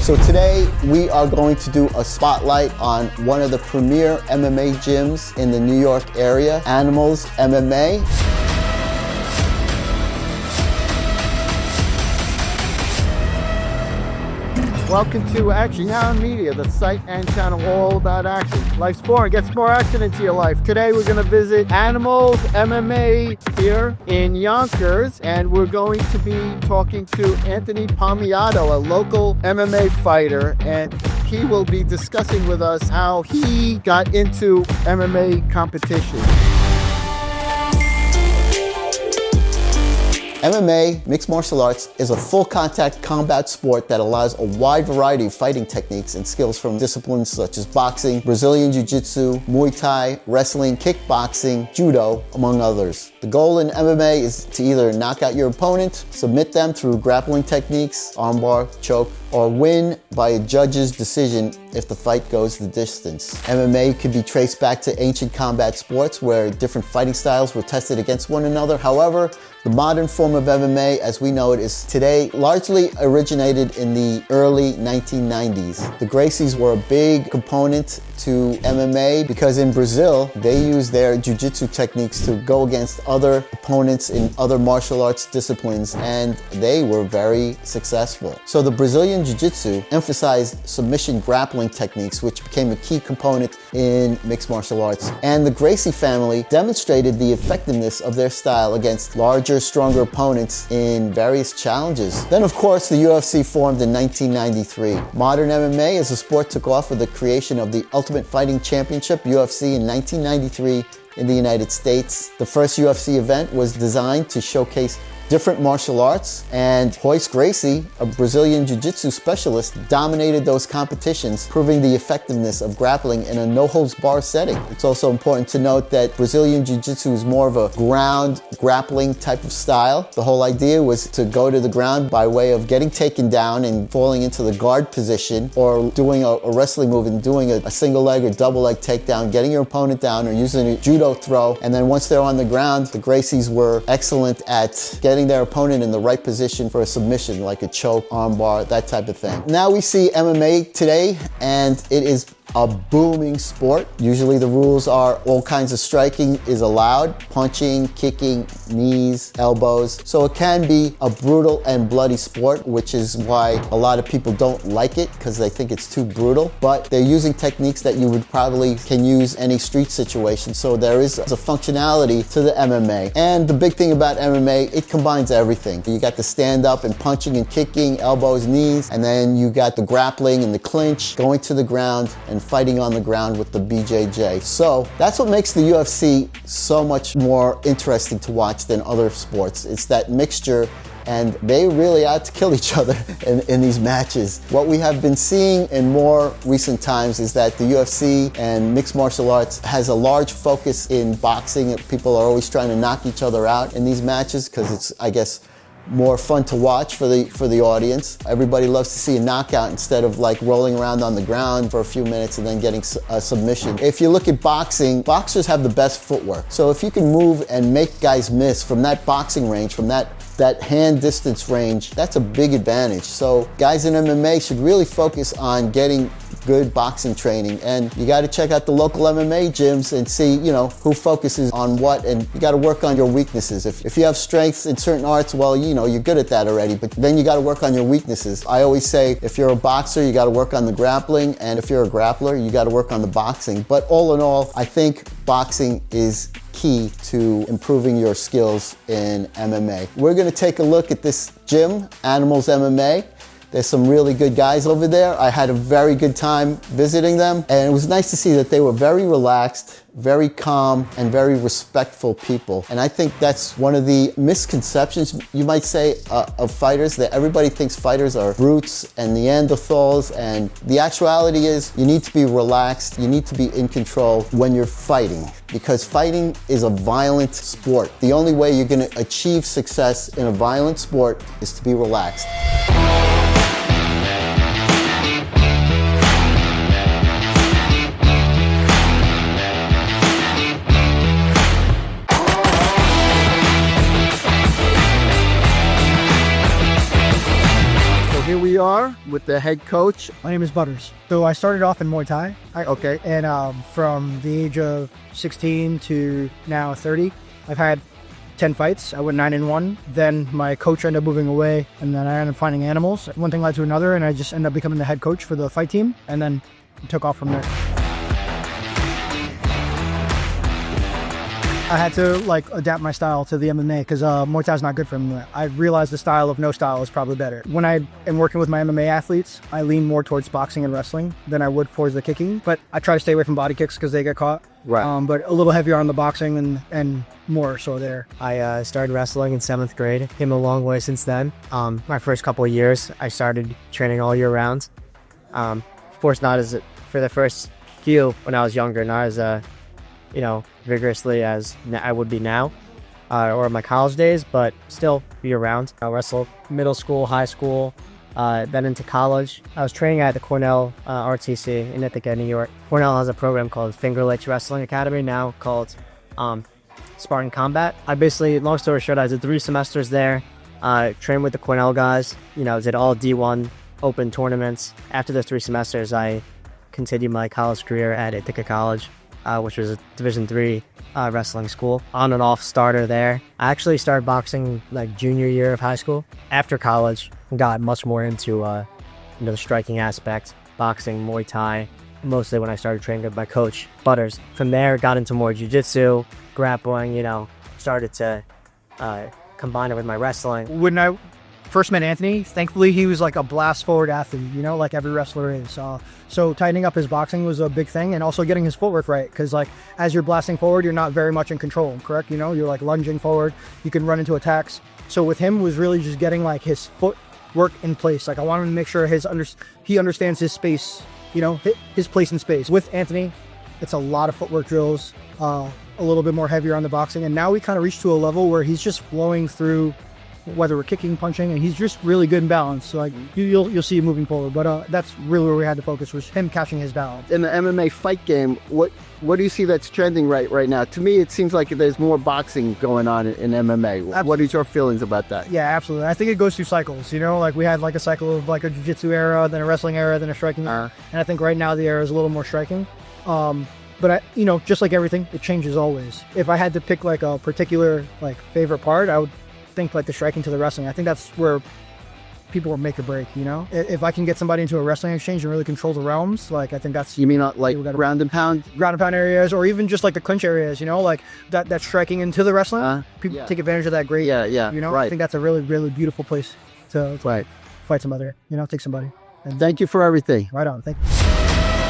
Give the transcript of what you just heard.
So today we are going to do a spotlight on one of the premier MMA gyms in the New York area, Animals MMA. Welcome to Action Hound Media, the site and channel all about action. Life's boring, get some more action into your life. Today we're going to visit Animals MMA here in Yonkers, and we're going to be talking to Anthony Palmiato, a local MMA fighter, and he will be discussing with us how he got into MMA competition. MMA, mixed martial arts, is a full-contact combat sport that allows a wide variety of fighting techniques and skills from disciplines such as boxing, Brazilian Jiu-Jitsu, Muay Thai, wrestling, kickboxing, judo, among others. The goal in MMA is to either knock out your opponent, submit them through grappling techniques, armbar, choke, or win by a judge's decision if the fight goes the distance. MMA could be traced back to ancient combat sports where different fighting styles were tested against one another. However, the modern form of MMA as we know it is today largely originated in the early 1990s. The Gracies were a big component to MMA because in Brazil, they used their jiu-jitsu techniques to go against other opponents in other martial arts disciplines, and they were very successful. So the Brazilian jiu-jitsu emphasized submission grappling techniques, which became a key component in mixed martial arts. And the Gracie family demonstrated the effectiveness of their style against larger, stronger opponents in various challenges. Then, of course, the UFC formed in 1993. Modern MMA as a sport took off with the creation of the Ultimate Fighting Championship, UFC, in 1993 in the United States. The first UFC event was designed to showcase different martial arts, and Royce Gracie, a Brazilian Jiu-Jitsu specialist, dominated those competitions, proving the effectiveness of grappling in a no-holds-barred setting. It's also important to note that Brazilian Jiu-Jitsu is more of a ground grappling type of style. The whole idea was to go to the ground by way of getting taken down and falling into the guard position, or doing a wrestling move and doing a single leg or double leg takedown, getting your opponent down, or using a judo throw. And then once they're on the ground, the Gracies were excellent at getting their opponent in the right position for a submission, like a choke, armbar, that type of thing. Now we see MMA today, and it is a booming sport. Usually the rules are all kinds of striking is allowed, punching, kicking, knees, elbows. So it can be a brutal and bloody sport, which is why a lot of people don't like it, because they think it's too brutal. But they're using techniques that you would probably can use any street situation. So there is a functionality to the MMA. And the big thing about MMA, it combines everything. You got the stand up and punching and kicking, elbows, knees, and then you got the grappling and the clinch, going to the ground and fighting on the ground with the BJJ. So that's what makes the UFC so much more interesting to watch than other sports. It's that mixture, and they really out to kill each other in these matches. What we have been seeing in more recent times is that the UFC and mixed martial arts has a large focus in boxing. People are always trying to knock each other out in these matches because it's, I guess, more fun to watch for the audience. Everybody loves to see a knockout instead of like rolling around on the ground for a few minutes and then getting a submission. If you look at boxing, boxers have the best footwork. So if you can move and make guys miss from that boxing range, from that hand distance range, that's a big advantage. So guys in MMA should really focus on getting good boxing training, and you got to check out the local MMA gyms and see, you know, who focuses on what, and you got to work on your weaknesses. If you have strengths in certain arts, well, you know, you're good at that already, but then you got to work on your weaknesses. I always say, if you're a boxer, you got to work on the grappling, and if you're a grappler, you got to work on the boxing. But all in all, I think boxing is key to improving your skills in MMA. We're going to take a look at this gym, Animals MMA. There's some really good guys over there. I had a very good time visiting them, and it was nice to see that they were very relaxed, very calm, and very respectful people. And I think that's one of the misconceptions, you might say, of fighters, that everybody thinks fighters are brutes and Neanderthals, and the actuality is you need to be relaxed, you need to be in control when you're fighting, because fighting is a violent sport. The only way you're gonna achieve success in a violent sport is to be relaxed. Here we are with the head coach. My name is Butters. So I started off in Muay Thai. Okay. And from the age of 16 to now 30, I've had 10 fights. I went 9-1. Then my coach ended up moving away, and then I ended up finding animals. One thing led to another, and I just ended up becoming the head coach for the fight team, and then took off from there. I had to adapt my style to the MMA because Muay Thai is not good for me. I realized the style of no style is probably better. When I am working with my MMA athletes, I lean more towards boxing and wrestling than I would towards the kicking. But I try to stay away from body kicks because they get caught. Right. But a little heavier on the boxing and more so there. I started wrestling in 7th grade. Came a long way since then. My first couple of years, I started training all year round. Of course, not as for the first few when I was younger, not as vigorously as I would be now, or my college days, but still be around. I wrestled middle school, high school, then into college. I was training at the Cornell RTC in Ithaca, New York. Cornell has a program called Finger Lakes Wrestling Academy, now called Spartan Combat. I basically, long story short, I did 3 semesters there, trained with the Cornell guys, did all D1 open tournaments. After the 3 semesters, I continued my college career at Ithaca College, which was a Division III wrestling school. On and off starter there. I actually started boxing junior year of high school. After college, got much more into the striking aspect, boxing, Muay Thai, mostly when I started training with my coach, Butters. From there, got into more jiu-jitsu, grappling, started to combine it with my wrestling. When I first met Anthony, thankfully he was like a blast forward athlete, like every wrestler is. So tightening up his boxing was a big thing, and also getting his footwork right, because as you're blasting forward, you're not very much in control, correct? You're lunging forward, you can run into attacks. So with him was really just getting his footwork in place. I wanted to make sure he understands his space, his place in space. With Anthony, it's a lot of footwork drills, a little bit more heavier on the boxing, and now we kind of reached to a level where he's just flowing through, whether we're kicking, punching, and he's just really good in balance. So you'll see him moving forward. But that's really where we had to focus, was him catching his balance. In the MMA fight game, what do you see that's trending right now? To me, it seems like there's more boxing going on in MMA. Absolutely. What is your feelings about that? Yeah, absolutely. I think it goes through cycles. We had a cycle of a jiu-jitsu era, then a wrestling era, then a striking era. And I think right now the era is a little more striking. But just like everything, it changes always. If I had to pick a particular favorite part, I would think the striking to the wrestling. I think that's where people will make or break. If I can get somebody into a wrestling exchange and really control the realms, I think that's... You mean ground and pound areas, or even just the clinch areas, that striking into the wrestling. People take advantage of that great. Yeah. Right. I think that's a really, really beautiful place to fight somebody, take somebody. Thank you for everything. Right on. Thank you.